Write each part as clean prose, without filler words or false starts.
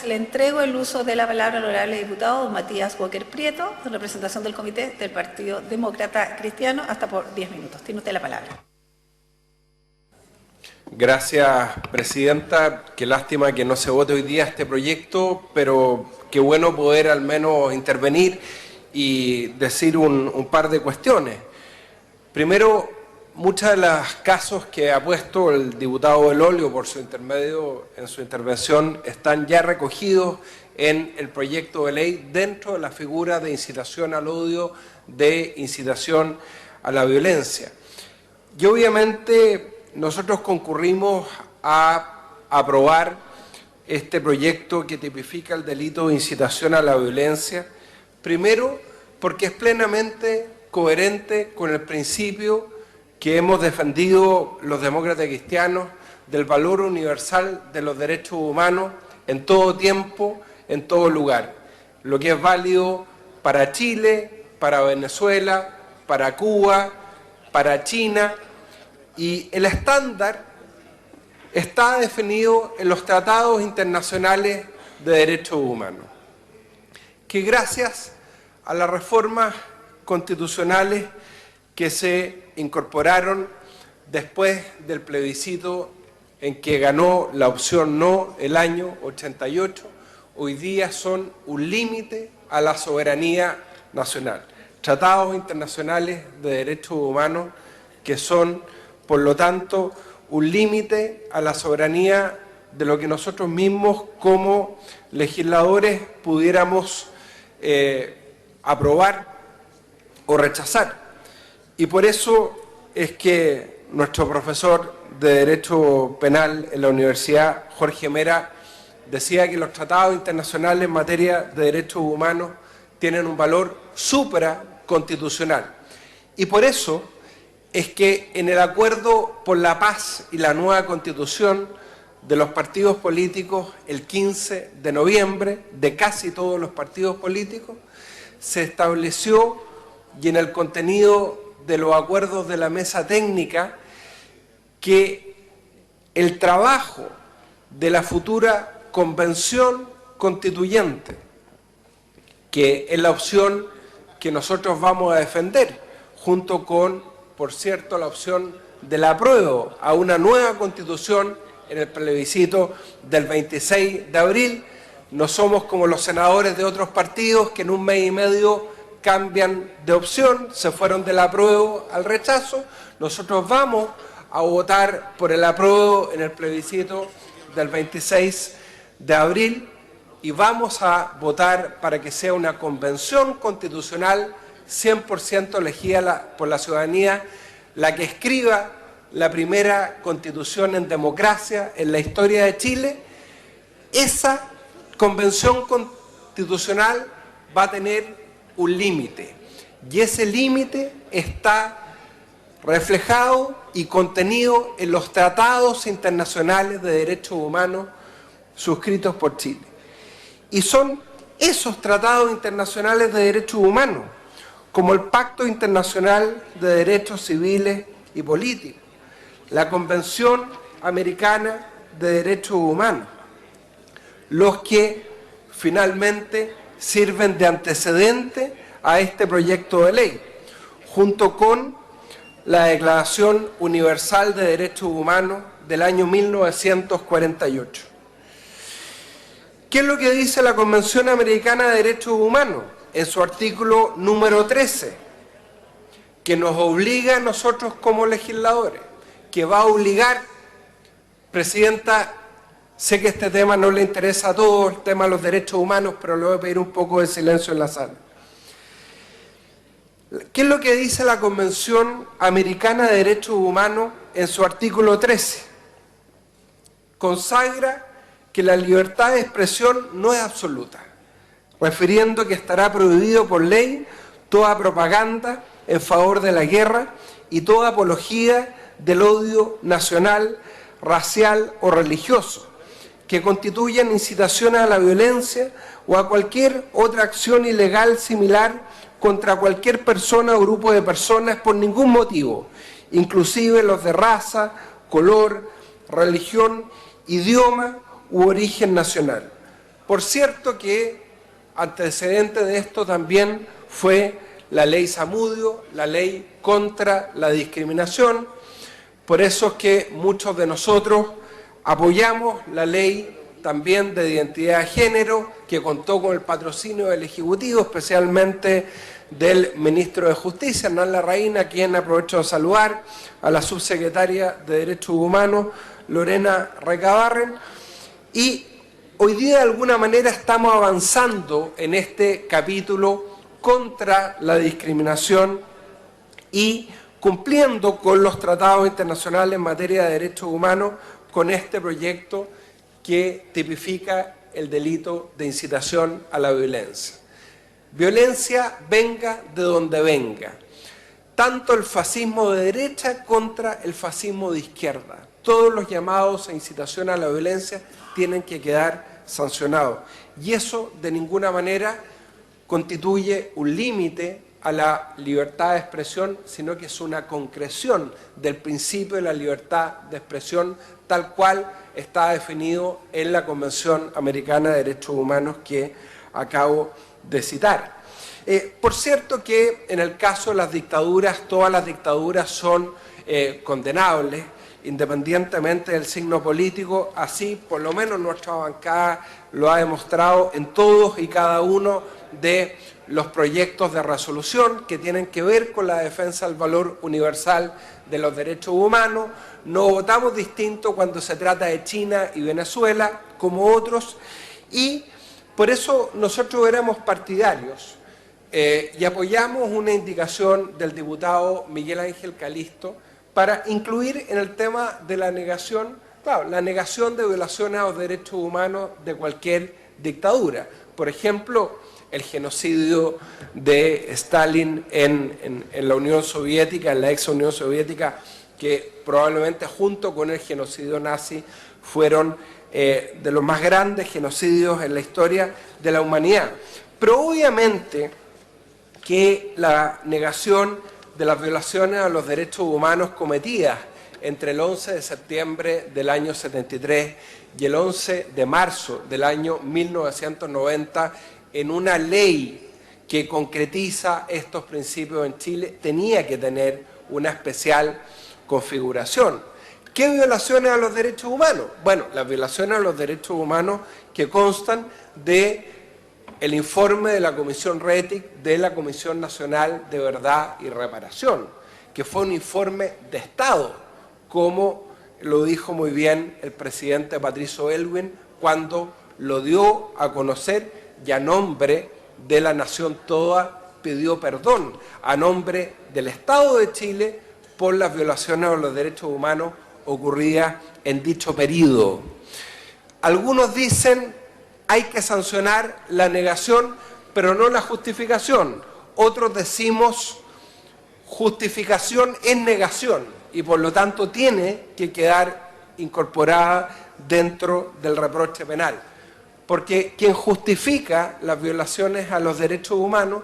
le entrego el uso de la palabra al honorable diputado don Matías Walker Prieto, en representación del Comité del Partido Demócrata Cristiano, hasta por 10 minutos. Tiene usted la palabra. Gracias, Presidenta. Qué lástima que no se vote hoy día este proyecto, pero qué bueno poder al menos intervenir y decir un par de cuestiones. Primero, muchos de los casos que ha puesto el diputado Del Olio por su intermedio en su intervención están ya recogidos en el proyecto de ley dentro de la figura de incitación al odio, de incitación a la violencia. Y obviamente nosotros concurrimos a aprobar este proyecto que tipifica el delito de incitación a la violencia, primero porque es plenamente coherente con el principio que hemos defendido los demócratas cristianos del valor universal de los derechos humanos en todo tiempo, en todo lugar. Lo que es válido para Chile, para Venezuela, para Cuba, para China, y el estándar está definido en los tratados internacionales de derechos humanos, que gracias a las reformas constitucionales que se incorporaron después del plebiscito en que ganó la opción no el año 88, hoy día son un límite a la soberanía nacional. Tratados internacionales de derechos humanos que son, por lo tanto, un límite a la soberanía de lo que nosotros mismos como legisladores pudiéramos aprobar o rechazar. Y por eso es que nuestro profesor de Derecho Penal en la Universidad, Jorge Mera, decía que los tratados internacionales en materia de derechos humanos tienen un valor supraconstitucional. Y por eso es que en el acuerdo por la paz y la nueva constitución de los partidos políticos, el 15 de noviembre, de casi todos los partidos políticos, se estableció, y en el contenido de los acuerdos de la mesa técnica, que el trabajo de la futura convención constituyente, que es la opción que nosotros vamos a defender, junto con, por cierto, la opción del apruebo a una nueva constitución en el plebiscito del 26 de abril. No somos como los senadores de otros partidos que en un mes y medio cambian de opción, se fueron del apruebo al rechazo. Nosotros vamos a votar por el apruebo en el plebiscito del 26 de abril y vamos a votar para que sea una convención constitucional 100% elegida por la ciudadanía, la que escriba la primera constitución en democracia en la historia de Chile. Esa convención constitucional va a tener un límite, y ese límite está reflejado y contenido en los tratados internacionales de derechos humanos suscritos por Chile. Y son esos tratados internacionales de derechos humanos, como el Pacto Internacional de Derechos Civiles y Políticos, la Convención Americana de Derechos Humanos, los que finalmente sirven de antecedente a este proyecto de ley, junto con la Declaración Universal de Derechos Humanos del año 1948. ¿Qué es lo que dice la Convención Americana de Derechos Humanos? En su artículo número 13, que nos obliga a nosotros como legisladores, que va a obligar, Presidenta, sé que este tema no le interesa a todos, el tema de los derechos humanos, pero le voy a pedir un poco de silencio en la sala. ¿Qué es lo que dice la Convención Americana de Derechos Humanos en su artículo 13? Consagra que la libertad de expresión no es absoluta, refiriendo que estará prohibido por ley toda propaganda en favor de la guerra y toda apología del odio nacional, racial o religioso, que constituyan incitación a la violencia o a cualquier otra acción ilegal similar contra cualquier persona o grupo de personas por ningún motivo, inclusive los de raza, color, religión, idioma u origen nacional. Por cierto que antecedente de esto también fue la ley Zamudio, la ley contra la discriminación. Por eso es que muchos de nosotros apoyamos la ley también de identidad de género, que contó con el patrocinio del Ejecutivo, especialmente del Ministro de Justicia, Hernán Larraín, a quien aprovecho de saludar, a la subsecretaria de Derechos Humanos, Lorena Recabarren, y hoy día de alguna manera estamos avanzando en este capítulo contra la discriminación y cumpliendo con los tratados internacionales en materia de derechos humanos con este proyecto que tipifica el delito de incitación a la violencia. Violencia venga de donde venga. Tanto el fascismo de derecha contra el fascismo de izquierda. Todos los llamados a incitación a la violencia tienen que quedar sancionados. Y eso de ninguna manera constituye un límite a la libertad de expresión, sino que es una concreción del principio de la libertad de expresión tal cual está definido en la Convención Americana de Derechos Humanos que acabo de citar. Por cierto que en el caso de las dictaduras, todas las dictaduras son condenables, independientemente del signo político, así por lo menos nuestra bancada lo ha demostrado en todos y cada uno de los proyectos de resolución que tienen que ver con la defensa del valor universal de los derechos humanos. No votamos distinto cuando se trata de China y Venezuela como otros, y por eso nosotros éramos partidarios y apoyamos una indicación del diputado Miguel Ángel Calisto para incluir en el tema de la negación, claro, la negación de violaciones a los derechos humanos de cualquier dictadura. Por ejemplo, el genocidio de Stalin en la Unión Soviética, en la ex Unión Soviética, que probablemente junto con el genocidio nazi fueron de los más grandes genocidios en la historia de la humanidad. Pero obviamente que la negación de las violaciones a los derechos humanos cometidas entre el 11 de septiembre del año 73 y el 11 de marzo del año 1990 en una ley que concretiza estos principios en Chile, tenía que tener una especial configuración. ¿Qué violaciones a los derechos humanos? Bueno, las violaciones a los derechos humanos que constan de el informe de la Comisión RETIC, de la Comisión Nacional de Verdad y Reparación, que fue un informe de Estado, como lo dijo muy bien el presidente Patricio Aylwin cuando lo dio a conocer y a nombre de la nación toda pidió perdón, a nombre del Estado de Chile por las violaciones a los derechos humanos ocurridas en dicho periodo. Algunos dicen hay que sancionar la negación, pero no la justificación. Otros decimos justificación es negación y por lo tanto tiene que quedar incorporada dentro del reproche penal. Porque quien justifica las violaciones a los derechos humanos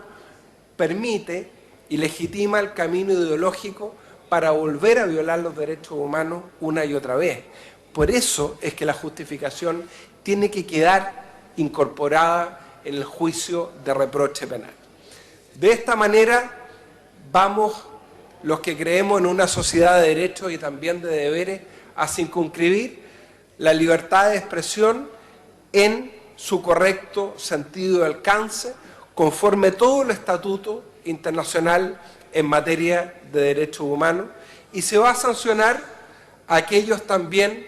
permite y legitima el camino ideológico para volver a violar los derechos humanos una y otra vez. Por eso es que la justificación tiene que quedar incorporada en el juicio de reproche penal. De esta manera vamos, los que creemos en una sociedad de derechos y también de deberes, a circunscribir la libertad de expresión en su correcto sentido y alcance, conforme todo el estatuto internacional en materia de derechos humanos, y se va a sancionar a aquellos también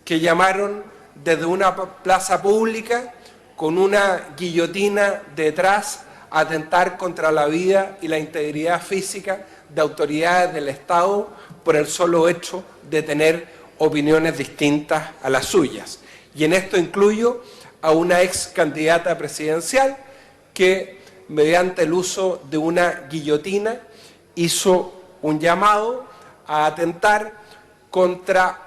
que llamaron desde una plaza pública con una guillotina detrás a atentar contra la vida y la integridad física de autoridades del Estado por el solo hecho de tener opiniones distintas a las suyas. Y en esto incluyo a una ex candidata presidencial que, mediante el uso de una guillotina, hizo un llamado a atentar contra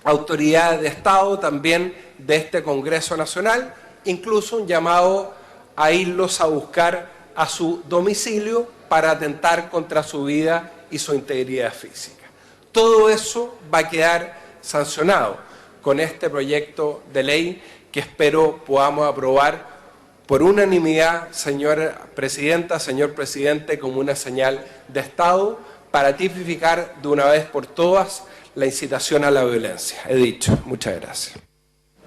autoridades de Estado, también de este Congreso Nacional, incluso un llamado a irlos a buscar a su domicilio para atentar contra su vida y su integridad física. Todo eso va a quedar sancionado con este proyecto de ley que espero podamos aprobar por unanimidad, señora presidenta, señor presidente, como una señal de Estado para tipificar de una vez por todas la incitación a la violencia. He dicho. Muchas gracias.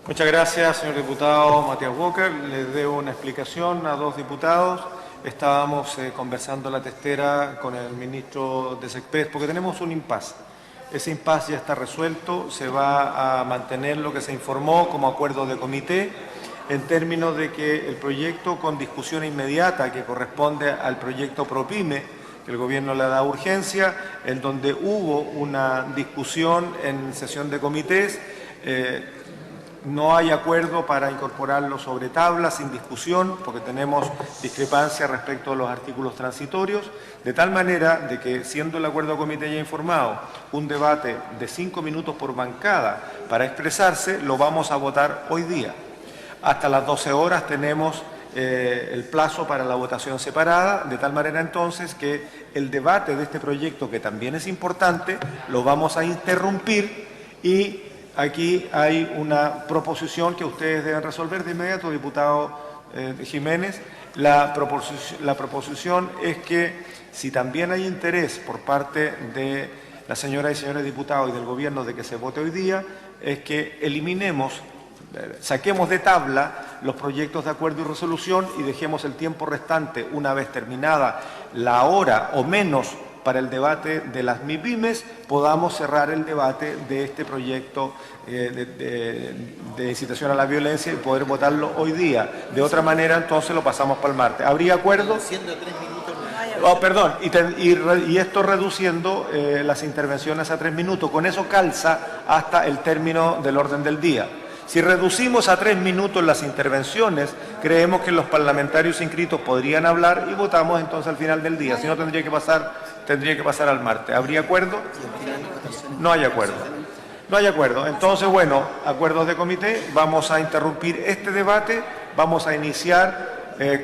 Muchas gracias, señor diputado Matías Walker. Le debo una explicación a dos diputados. Estábamos conversando la testera con el ministro de SECPES porque tenemos un impasse. Ese impasse ya está resuelto, se va a mantener lo que se informó como acuerdo de comité en términos de que el proyecto con discusión inmediata que corresponde al proyecto ProPyme, que el gobierno le da urgencia, en donde hubo una discusión en sesión de comités, no hay acuerdo para incorporarlo sobre tabla, sin discusión, porque tenemos discrepancia respecto a los artículos transitorios, de tal manera de que, siendo el acuerdo de comité ya informado, un debate de 5 minutos por bancada para expresarse, lo vamos a votar hoy día. Hasta las 12 horas tenemos el plazo para la votación separada, de tal manera entonces que el debate de este proyecto, que también es importante, lo vamos a interrumpir y aquí hay una proposición que ustedes deben resolver de inmediato, diputado Jiménez. La proposición es que si también hay interés por parte de las señoras y señores diputados y del gobierno de que se vote hoy día, es que saquemos de tabla los proyectos de acuerdo y resolución y dejemos el tiempo restante, una vez terminada la hora o menos para el debate de las MIPYMES, podamos cerrar el debate de este proyecto de incitación a la violencia y poder votarlo hoy día. De otra manera, entonces lo pasamos para el martes. ¿Habría acuerdo? Oh, perdón, y esto reduciendo las intervenciones a 3 minutos. Con eso calza hasta el término del orden del día. Si reducimos a 3 minutos las intervenciones, creemos que los parlamentarios inscritos podrían hablar y votamos entonces al final del día. Si no, tendría que pasar al martes. ¿Habría acuerdo? No hay acuerdo. No hay acuerdo. Entonces, bueno, acuerdos de comité. Vamos a interrumpir este debate. Vamos a iniciar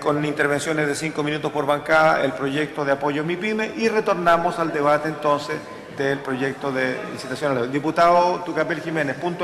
con intervenciones de 5 minutos por bancada el proyecto de apoyo a MIPYME y retornamos al debate entonces del proyecto de incitación a la violencia. Diputado Tucapel Jiménez, punto.